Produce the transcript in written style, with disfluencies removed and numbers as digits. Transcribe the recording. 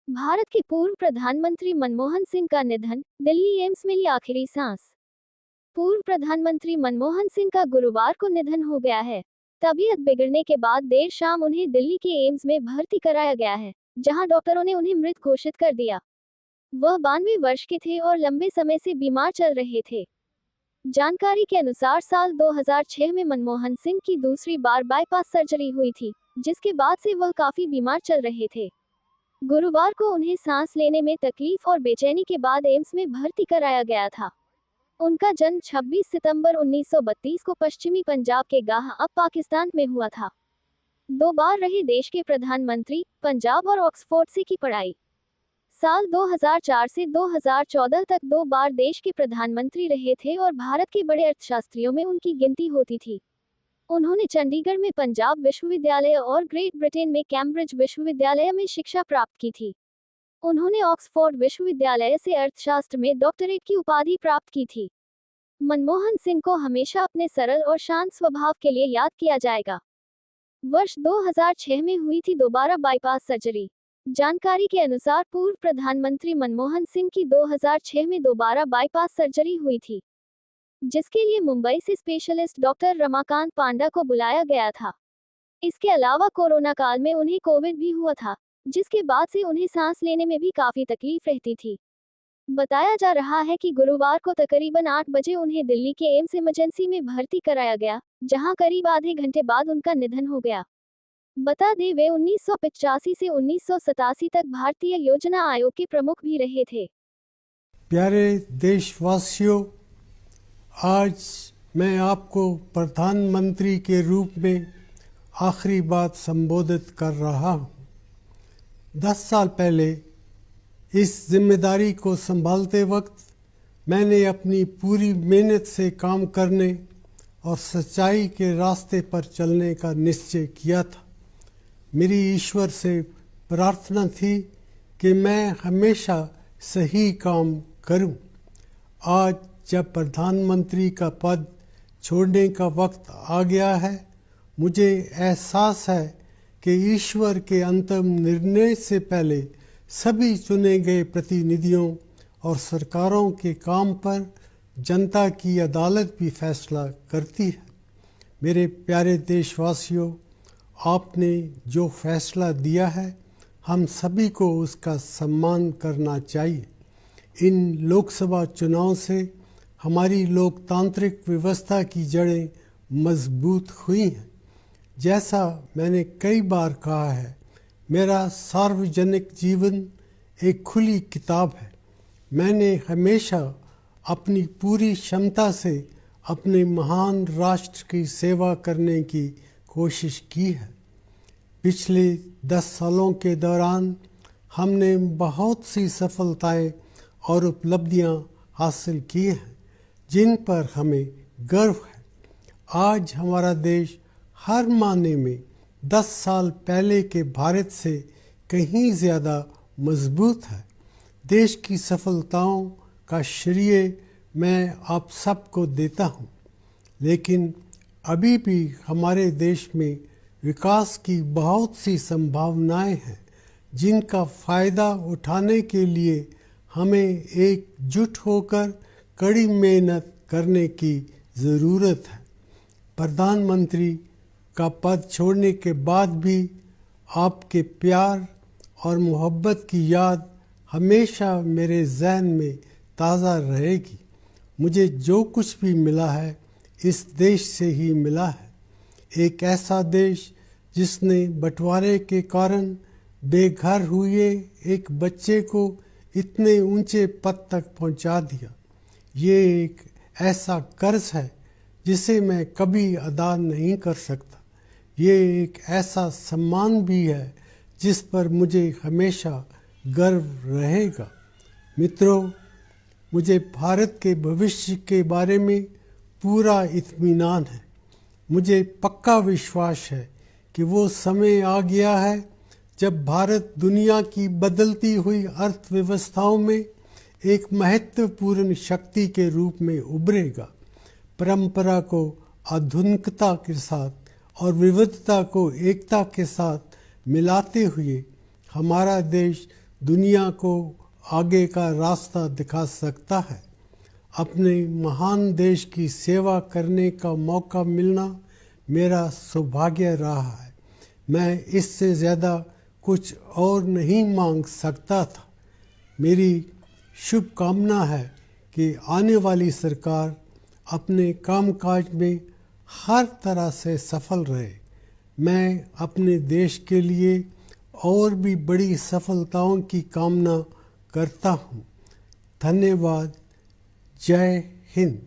भारत के पूर्व प्रधानमंत्री मनमोहन सिंह का निधन, दिल्ली एम्स में ली आखिरी सांस। पूर्व प्रधानमंत्री मनमोहन सिंह का गुरुवार को निधन हो गया है। तबीयत बिगड़ने के बाद देर शाम उन्हें दिल्ली के एम्स में भर्ती कराया गया है, जहां डॉक्टरों ने उन्हें मृत घोषित कर दिया। वह 92 वर्ष के थे और लंबे समय से बीमार चल रहे थे। जानकारी के अनुसार साल 2006 में मनमोहन सिंह की दूसरी बार बाईपास सर्जरी हुई थी, जिसके बाद से वह काफी बीमार चल रहे थे। गुरुवार को उन्हें सांस लेने में तकलीफ और बेचैनी के बाद एम्स में भर्ती कराया गया था। उनका जन्म 26 सितंबर 1932 को पश्चिमी पंजाब के गाह अब पाकिस्तान में हुआ था। 2 बार रहे देश के प्रधानमंत्री, पंजाब और ऑक्सफोर्ड से की पढ़ाई। साल 2004 से 2014 तक 2 बार देश के प्रधानमंत्री रहे थे और भारत के बड़े अर्थशास्त्रियों में उनकी गिनती होती थी। उन्होंने चंडीगढ़ में पंजाब विश्वविद्यालय और ग्रेट ब्रिटेन में कैम्ब्रिज विश्वविद्यालय में शिक्षा प्राप्त की थी। उन्होंने ऑक्सफोर्ड विश्वविद्यालय से अर्थशास्त्र में डॉक्टरेट की उपाधि प्राप्त की थी। मनमोहन सिंह को हमेशा अपने सरल और शांत स्वभाव के लिए याद किया जाएगा। वर्ष 2006 में हुई थी दोबारा बाईपास सर्जरी। जानकारी के अनुसार पूर्व प्रधानमंत्री मनमोहन सिंह की 2006 में दोबारा बाईपास सर्जरी हुई थी, जिसके लिए मुंबई से स्पेशलिस्ट डॉक्टर रमाकांत पांडा को बुलाया गया था। इसके अलावा कोरोना काल में उन्हें कोविड भी हुआ था, जिसके बाद से उन्हें सांस लेने में भी काफी तकलीफ रहती थी। बताया जा रहा है कि गुरुवार को तकरीबन 8 बजे उन्हें दिल्ली के एम्स इमरजेंसी में भर्ती कराया गया, जहां करीब आधे घंटे बाद उनका निधन हो गया। बता दें, वे 1985 से 1987 तक भारतीय योजना आयोग के प्रमुख भी रहे थे। प्यारे देशवासियों, आज मैं आपको प्रधानमंत्री के रूप में आखिरी बात संबोधित कर रहा हूँ। 10 साल पहले इस जिम्मेदारी को संभालते वक्त मैंने अपनी पूरी मेहनत से काम करने और सच्चाई के रास्ते पर चलने का निश्चय किया था। मेरी ईश्वर से प्रार्थना थी कि मैं हमेशा सही काम करूं। आज जब प्रधानमंत्री का पद छोड़ने का वक्त आ गया है, मुझे एहसास है कि ईश्वर के अंतिम निर्णय से पहले सभी चुने गए प्रतिनिधियों और सरकारों के काम पर जनता की अदालत भी फैसला करती है। मेरे प्यारे देशवासियों, आपने जो फैसला दिया है, हम सभी को उसका सम्मान करना चाहिए। इन लोकसभा चुनाव से हमारी लोकतांत्रिक व्यवस्था की जड़ें मजबूत हुई हैं। जैसा मैंने कई बार कहा है, मेरा सार्वजनिक जीवन एक खुली किताब है। मैंने हमेशा अपनी पूरी क्षमता से अपने महान राष्ट्र की सेवा करने की कोशिश की है। पिछले 10 सालों के दौरान हमने बहुत सी सफलताएं और उपलब्धियां हासिल की हैं, जिन पर हमें गर्व है। आज हमारा देश हर मायने में 10 साल पहले के भारत से कहीं ज़्यादा मजबूत है। देश की सफलताओं का श्रेय मैं आप सबको देता हूँ, लेकिन अभी भी हमारे देश में विकास की बहुत सी संभावनाएं हैं, जिनका फ़ायदा उठाने के लिए हमें एकजुट होकर कड़ी मेहनत करने की ज़रूरत है। प्रधानमंत्री का पद छोड़ने के बाद भी आपके प्यार और मोहब्बत की याद हमेशा मेरे जहन में ताज़ा रहेगी। मुझे जो कुछ भी मिला है, इस देश से ही मिला है। एक ऐसा देश जिसने बंटवारे के कारण बेघर हुए एक बच्चे को इतने ऊंचे पद तक पहुंचा दिया। ये एक ऐसा कर्ज है जिसे मैं कभी अदा नहीं कर सकता। ये एक ऐसा सम्मान भी है जिस पर मुझे हमेशा गर्व रहेगा। मित्रों, मुझे भारत के भविष्य के बारे में पूरा इत्मीनान है। मुझे पक्का विश्वास है कि वो समय आ गया है जब भारत दुनिया की बदलती हुई अर्थव्यवस्थाओं में एक महत्वपूर्ण शक्ति के रूप में उभरेगा। परंपरा को आधुनिकता के साथ और विविधता को एकता के साथ मिलाते हुए हमारा देश दुनिया को आगे का रास्ता दिखा सकता है। अपने महान देश की सेवा करने का मौका मिलना मेरा सौभाग्य रहा है। मैं इससे ज़्यादा कुछ और नहीं मांग सकता था। मेरी शुभकामना है कि आने वाली सरकार अपने कामकाज में हर तरह से सफल रहे। मैं अपने देश के लिए और भी बड़ी सफलताओं की कामना करता हूँ। धन्यवाद। जय हिंद।